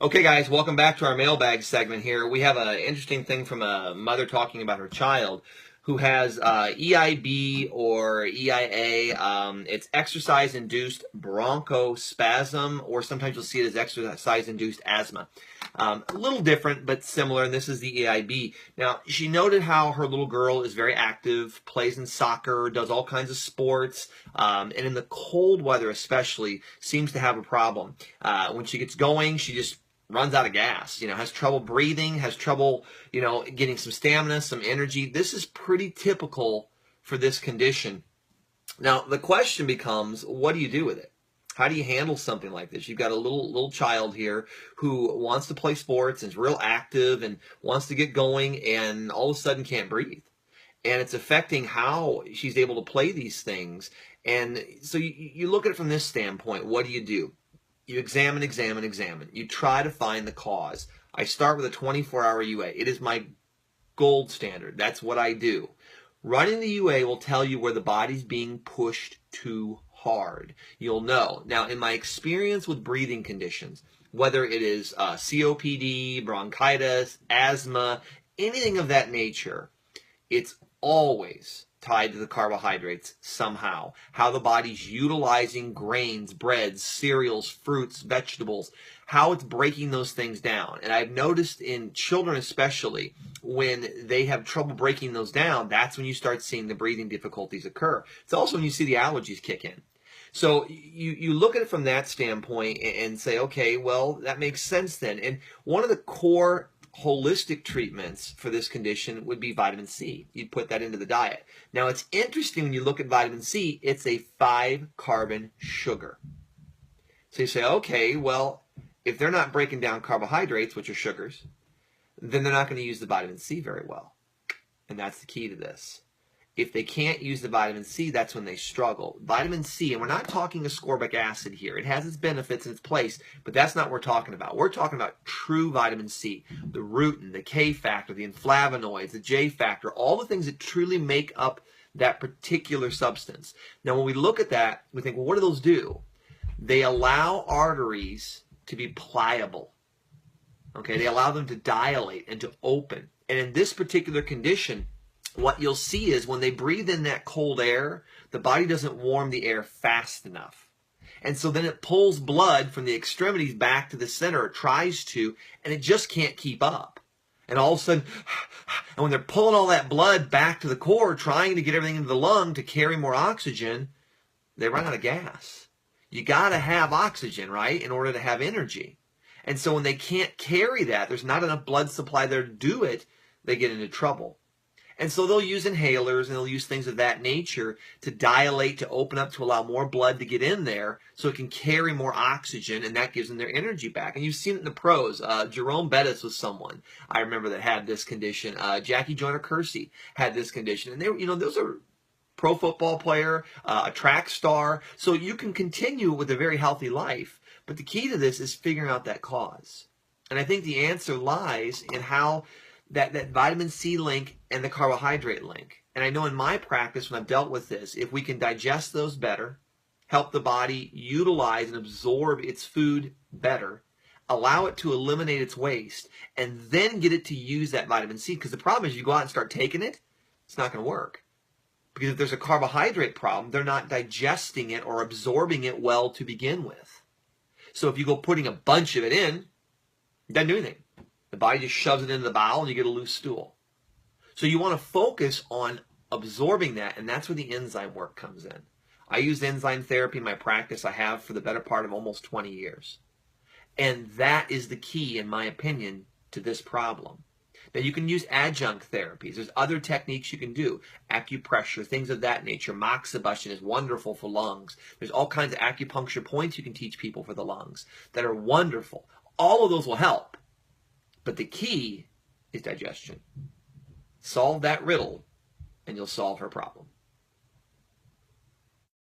Okay, guys, welcome back to our mailbag segment here. We have an interesting thing from a mother talking about her child who has EIB or EIA. It's exercise-induced bronchospasm, or sometimes you'll see it as exercise-induced asthma. A little different, but similar, and this is the EIB. Now, she noted how her little girl is very active, plays in soccer, does all kinds of sports, and in the cold weather especially, seems to have a problem. When she gets going, she just runs out of gas, has trouble breathing, has trouble, getting some stamina, some energy. This is pretty typical for this condition. Now, the question becomes, what do you do with it? How do you handle something like this? You've got a little child here who wants to play sports and is real active and wants to get going and all of a sudden can't breathe. And it's affecting how she's able to play these things. And so you look at it from this standpoint. What do? You examine. You try to find the cause. I start with a 24-hour UA. It is my gold standard. That's what I do. Running the UA will tell you where the body's being pushed too hard. You'll know. Now, in my experience with breathing conditions, whether it is COPD, bronchitis, asthma, anything of that nature, it's always tied to the carbohydrates somehow. How the body's utilizing grains, breads, cereals, fruits, vegetables, how it's breaking those things down. And I've noticed in children especially, when they have trouble breaking those down, that's when you start seeing the breathing difficulties occur. It's also when you see the allergies kick in. So you look at it from that standpoint and say, okay, well, that makes sense then. And one of the core holistic treatments for this condition would be vitamin C. You'd put that into the diet. Now, it's interesting when you look at vitamin C, it's a 5-carbon sugar. So you say, okay, well, if they're not breaking down carbohydrates, which are sugars, then they're not going to use the vitamin C very well. And that's the key to this. If they can't use the vitamin C, that's when they struggle. Vitamin C, and we're not talking ascorbic acid here. It has its benefits in its place, but that's not what we're talking about. We're talking about true vitamin C, the rutin, the K factor, the inflavonoids, the J factor, all the things that truly make up that particular substance. Now, when we look at that, we think, well, what do those do? They allow arteries to be pliable. Okay, they allow them to dilate and to open. And in this particular condition, what you'll see is when they breathe in that cold air, the body doesn't warm the air fast enough. And so then it pulls blood from the extremities back to the center, it tries to, and it just can't keep up. And all of a sudden, and when they're pulling all that blood back to the core, trying to get everything into the lung to carry more oxygen, they run out of gas. You got to have oxygen, right, in order to have energy. And so when they can't carry that, there's not enough blood supply there to do it, they get into trouble. And so they'll use inhalers and they'll use things of that nature to dilate, to open up, to allow more blood to get in there so it can carry more oxygen, and that gives them their energy back. And you've seen it in the pros. Jerome Bettis was someone I remember that had this condition. Jackie Joyner-Kersee had this condition. And they were, those are pro football player, a track star. So you can continue with a very healthy life. But the key to this is figuring out that cause. And I think the answer lies in how that vitamin C link and the carbohydrate link. And I know in my practice when I've dealt with this, if we can digest those better, help the body utilize and absorb its food better, allow it to eliminate its waste, and then get it to use that vitamin C. Because the problem is you go out and start taking it, it's not going to work. Because if there's a carbohydrate problem, they're not digesting it or absorbing it well to begin with. So if you go putting a bunch of it in, it doesn't do anything. The body just shoves it into the bowel and you get a loose stool. So you want to focus on absorbing that, and that's where the enzyme work comes in. I use enzyme therapy in my practice. I have for the better part of almost 20 years. And that is the key, in my opinion, to this problem. Now, you can use adjunct therapies. There's other techniques you can do. Acupressure, things of that nature. Moxibustion is wonderful for lungs. There's all kinds of acupuncture points you can teach people for the lungs that are wonderful. All of those will help. But the key is digestion. Solve that riddle, and you'll solve her problem.